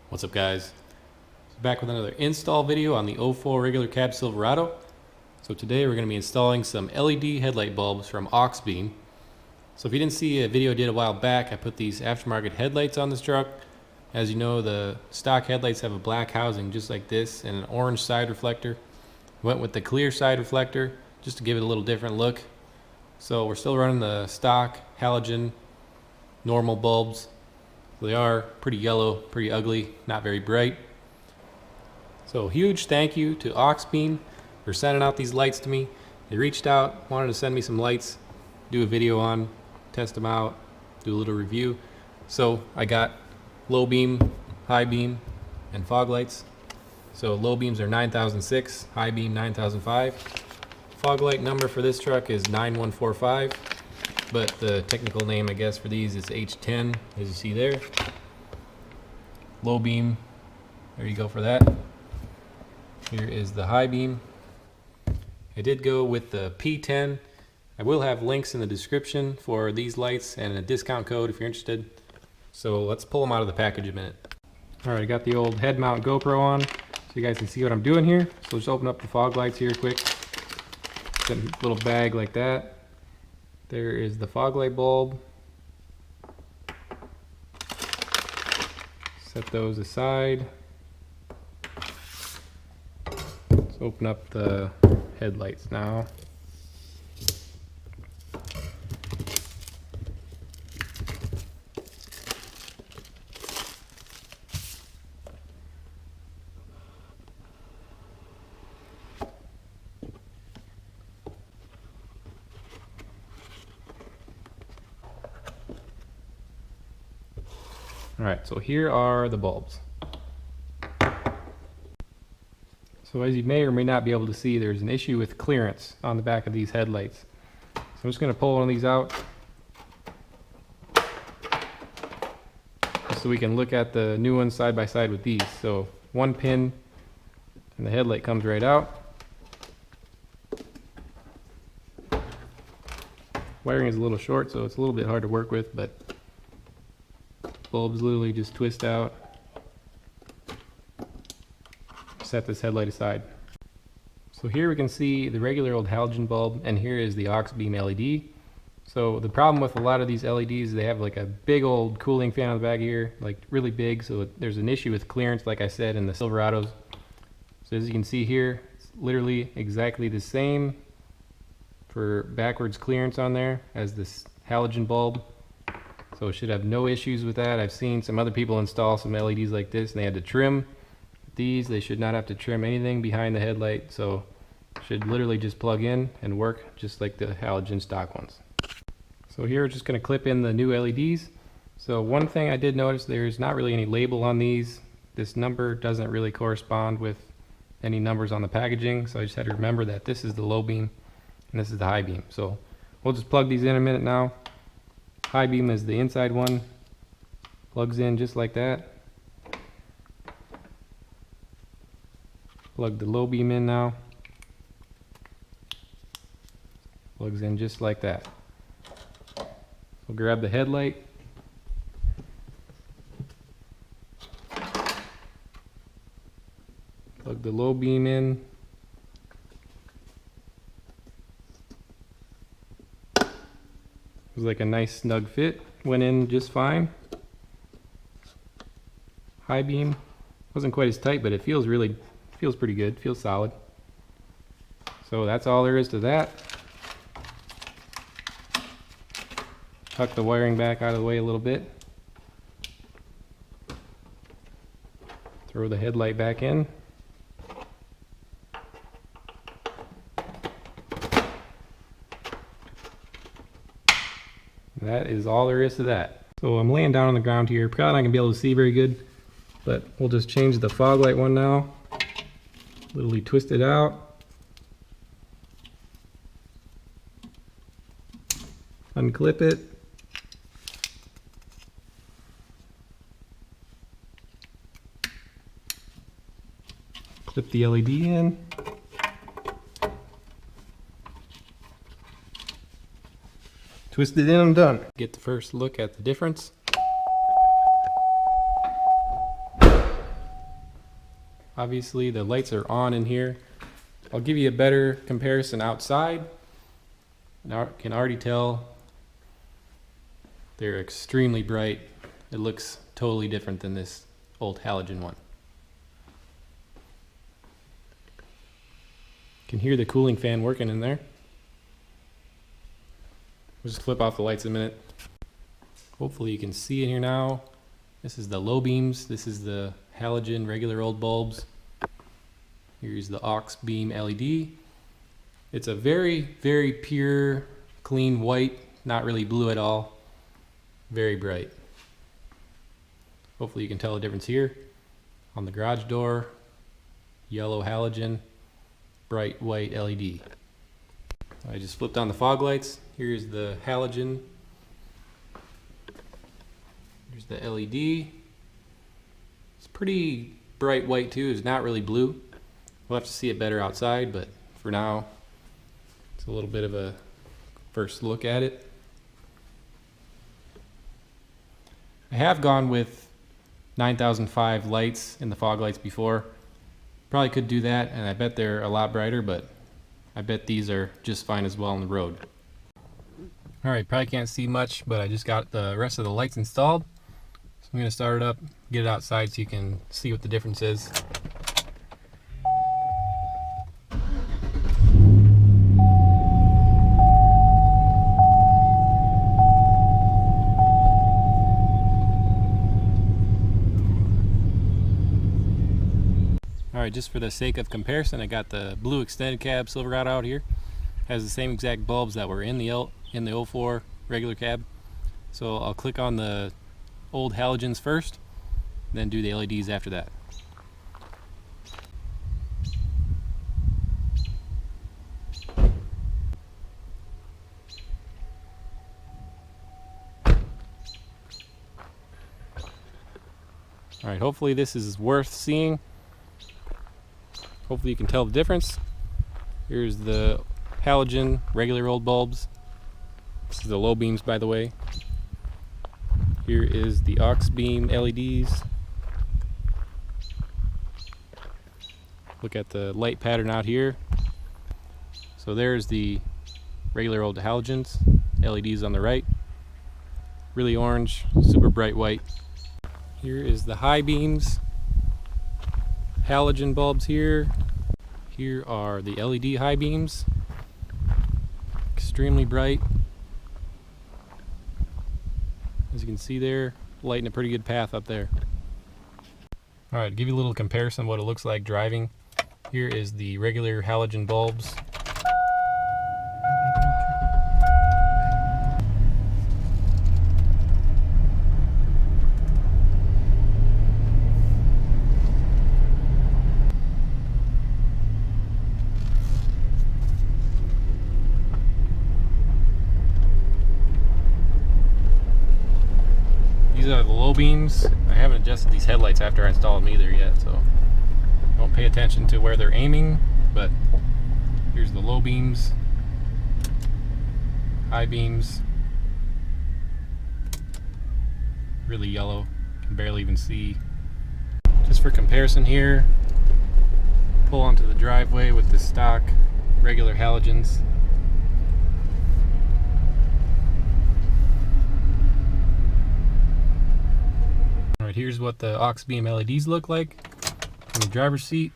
What's up, guys? Back with another install video on the 04 regular cab Silverado. So today we're going to be installing some LED headlight bulbs from Auxbeam. So if you didn't see a video I did a while back, I put these aftermarket headlights on this truck. As you know, the stock headlights have a black housing just like this and an orange side reflector. Went with the clear side reflector just to give it a little different look. So we're still running the stock halogen normal bulbs. They are pretty yellow, pretty ugly, not very bright. So huge thank you to Auxbeam for sending out these lights to me. They reached out, wanted to send me some lights, do a video on, test them out, do a little review. So I got low beam, high beam, and fog lights. So low beams are 9006, high beam 9005. Fog light number for this truck is 9145. But the technical name, I guess, for these is H10, as you see there. Low beam, there you go for that. Here is the high beam. I did go with the P10. I will have links in the description for these lights and a discount code if you're interested. So let's pull them out of the package a minute. Alright, I got the old head mount GoPro on so you guys can see what I'm doing here. So just open up the fog lights here quick. Get a little bag like that. There is the fog light bulb. Set those aside. Let's open up the headlights now. Alright, so here are the bulbs. So as you may or may not be able to see, there's an issue with clearance on the back of these headlights. So I'm just going to pull one of these out so we can look at the new ones side by side with these. So one pin and the headlight comes right out. Wiring is a little short, so it's a little bit hard to work with, but bulbs literally just twist out. Set this headlight aside. So here we can see the regular old halogen bulb, and here is the Auxbeam LED. So the problem with a lot of these LEDs, they have like a big old cooling fan on the back here, like really big, so there's an issue with clearance, like I said, in the Silverados. So as you can see here, it's literally exactly the same for backwards clearance on there as this halogen bulb. So it should have no issues with that. I've seen some other people install some LEDs like this and they had to trim these. They should not have to trim anything behind the headlight, so should literally just plug in and work just like the halogen stock ones. So here we're just going to clip in the new LEDs. So one thing I did notice, there's not really any label on these. This number doesn't really correspond with any numbers on the packaging, so I just had to remember that this is the low beam and this is the high beam. So we'll just plug these in a minute now. High beam is the inside one, plugs in just like that. Plug the low beam in now, plugs in just like that. We'll grab the headlight, plug the low beam in, it was like a nice snug fit, went in just fine. High beam wasn't quite as tight, but it feels pretty good, feels solid. So that's all there is to that. Tuck the wiring back out of the way a little bit. Throw the headlight back in. That is all there is to that. So I'm laying down on the ground here. Probably not gonna be able to see very good, but we'll just change the fog light one now. Literally twist it out. Unclip it. Clip the LED in. Twist it in, I'm done. Get the first look at the difference. Obviously the lights are on in here. I'll give you a better comparison outside. Now can already tell they're extremely bright. It looks totally different than this old halogen one. Can hear the cooling fan working in there. We'll just flip off the lights a minute. Hopefully you can see in here now. This is the low beams. This is the halogen regular old bulbs. Here's the Auxbeam LED. It's a very, very pure, clean white, not really blue at all. Very bright. Hopefully you can tell the difference here. On the garage door, yellow halogen, bright white LED. I just flipped on the fog lights. Here's the halogen. Here's the LED. It's pretty bright white too. It's not really blue. We'll have to see it better outside, but for now, it's a little bit of a first look at it. I have gone with 9005 lights in the fog lights before. Probably could do that, and I bet they're a lot brighter, but I bet these are just fine as well on the road. Alright, probably can't see much, but I just got the rest of the lights installed. So I'm going to start it up, get it outside so you can see what the difference is. Alright, just for the sake of comparison, I got the blue extended cab Silverado out here. Has the same exact bulbs that were in the 04 regular cab. So I'll click on the old halogens first, then do the LEDs after that. Alright, hopefully this is worth seeing. Hopefully you can tell the difference. Here's the halogen regular old bulbs. This is the low beams, by the way. Here is the Auxbeam LEDs. Look at the light pattern out here. So there's the regular old halogens, LEDs on the right. Really orange, super bright white. Here is the high beams. Halogen bulbs here. Here are the LED high beams. Extremely bright. As you can see there, lighting a pretty good path up there. Alright, to give you a little comparison of what it looks like driving. Here is the regular halogen bulbs. These are the low beams. I haven't adjusted these headlights after I installed them either yet, so don't pay attention to where they're aiming, but here's the low beams, high beams, really yellow, can barely even see. Just for comparison here, pull onto the driveway with the stock regular halogens. Alright, here's what the Auxbeam LEDs look like in the driver's seat.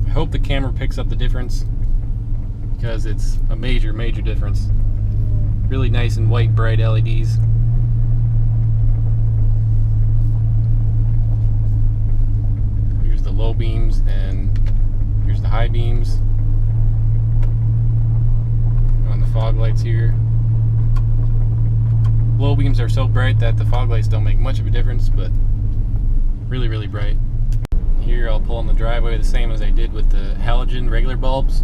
I hope the camera picks up the difference, because it's a major difference. Really nice and white, bright LEDs. Here's the low beams and here's the high beams. On the fog lights here. Low beams are so bright that the fog lights don't make much of a difference, but really bright. Here I'll pull in the driveway the same as I did with the halogen regular bulbs.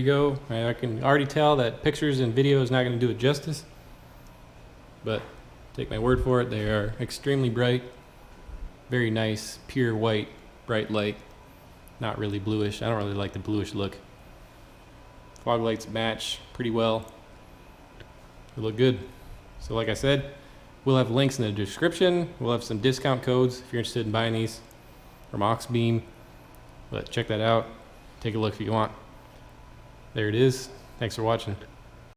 you go. I can already tell that pictures and video is not going to do it justice, but take my word for it, they are extremely bright. Very nice, pure white, bright light. Not really bluish. I don't really like the bluish look. Fog lights match pretty well. They look good. So like I said, we'll have links in the description. We'll have some discount codes if you're interested in buying these from Auxbeam. But check that out. Take a look if you want. There it is. Thanks for watching.